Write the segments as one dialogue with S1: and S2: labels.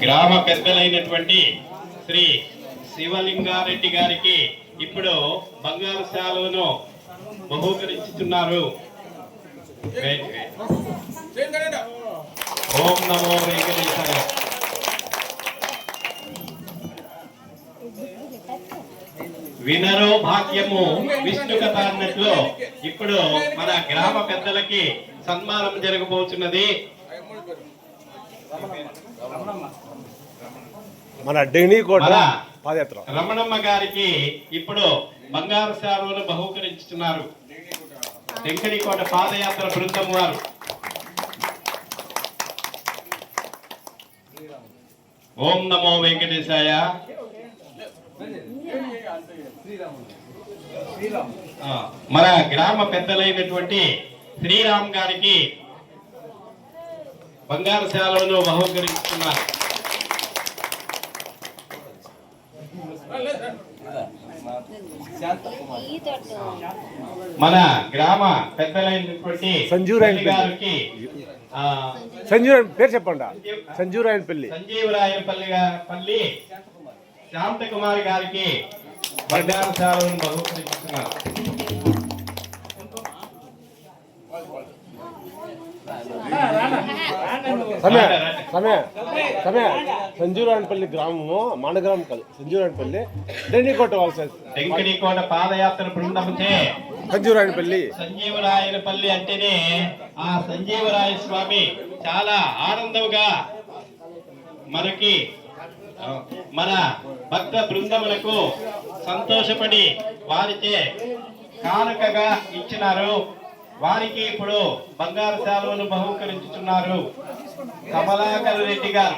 S1: గ్రామ పెద్దలైనటువంటి శ్రీ శివలింగారెడ్డి గారికి ఇప్పుడు బంగారు శాలువను బహూకరించుతున్నారు. ఓం నమో వెంకటేశాయ. వినరో భాగ్యము విష్ణు కథ అన్నట్లు ఇప్పుడు మన గ్రామ పెద్దలకి సన్మానం జరగబోతున్నది.
S2: మన డెనీకోట పాదయాత్ర
S1: రమణమ్మ గారికి ఇప్పుడు బంగారు శాలువను బహూకరించుతున్నారు. డెంకనికోట పాదయాత్ర బృందం వారు. ఓం నమో వెంకటేశాయ. మన గ్రామ పెద్దలైనటువంటి శ్రీరామ్ గారికి బంగారు శాలువను బహూకరిస్తున్నారు. మన గ్రామ పెద్దలైనటువంటి
S2: సంజీవరాయన్
S1: గారికి
S2: పేరు చెప్పండి. సంజీవరాయనపల్లి
S1: పల్లి శాంతకుమారి గారికి బంగారు శాలువను బహూకరిస్తున్నారు.
S2: సంజీవరాయనపల్లి గ్రామము మండగ్రామం కాదు, సంజీవరాయనపల్లి డెంకనికోట
S1: డెంకనికోట పాదయాత్ర బృందముచే సంజీవరాయనపల్లి అంటేనే ఆ సంజీవరాయ స్వామి చాలా ఆనందంగా మనకి మన భక్త బృందములకు సంతోషపడి వారిచే కానుకగా ఇచ్చినారు. వారికి ఇప్పుడు బంగారు శాలువను బహూకరించుతున్నారు. కమలాకర్ రెడ్డి గారు,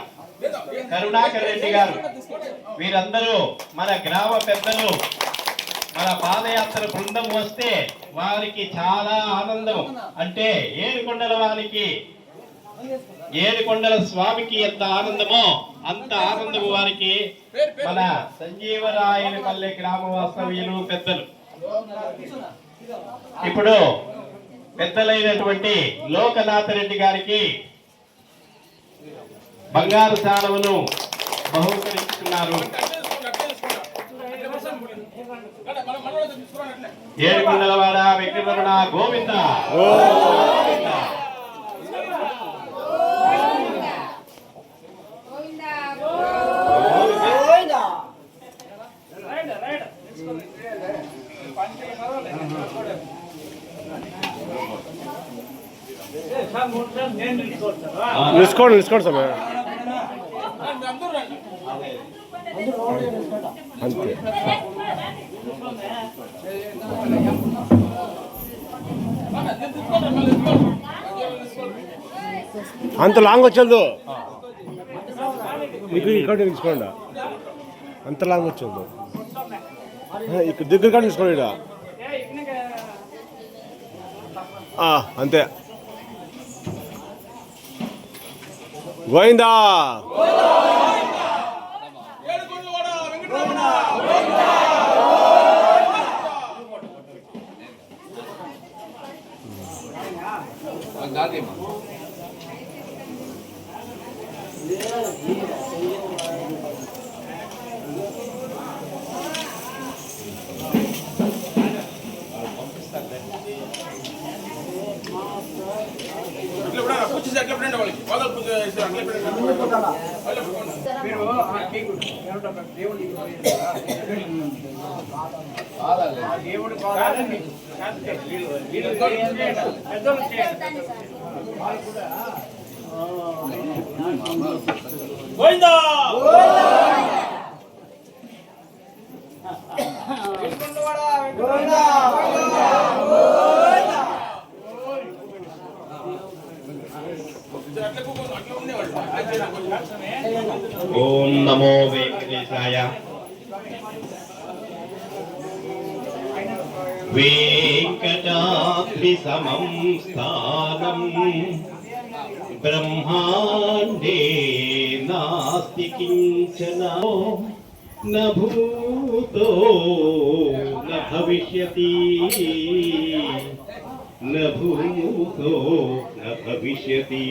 S1: కరుణాకర్ రెడ్డి గారు, వీరందరూ మన గ్రామ పెద్దలు. మన పాదయాత్ర బృందం వస్తే వారికి చాలా ఆనందం. అంటే ఏడుకొండల వారికి, ఏడుకొండల స్వామికి ఎంత ఆనందమో అంత ఆనందము వారికి మన సంజీవరాయనపల్లి గ్రామ వాస్తవ్యులు పెద్దలు. ఇప్పుడు పెద్దలైనటువంటి లోకనాథ రెడ్డి గారికి బంగారు శాలువను బహూకరిస్తున్నారు. ఏడుకొండలవాడ వెంకటరమణ గోవింద.
S2: నిలుసుకోండి సమయ అంతే. అంత లాంగ్ వచ్చేది మీకు ఇక్కడ తీసుకోండి. అంత లాంగ్ వచ్చేది ఇక్కడ దగ్గర కానీ తీసుకోండి. అంతే. గోవిందా.
S1: ఓం నమో వెంకటేశాయ. వెంకటాద్రి సమం స్థానం బ్రహ్మాండే నాస్తి కించన న భూతో న భవిష్యతి న భూతో న భవిష్యతి.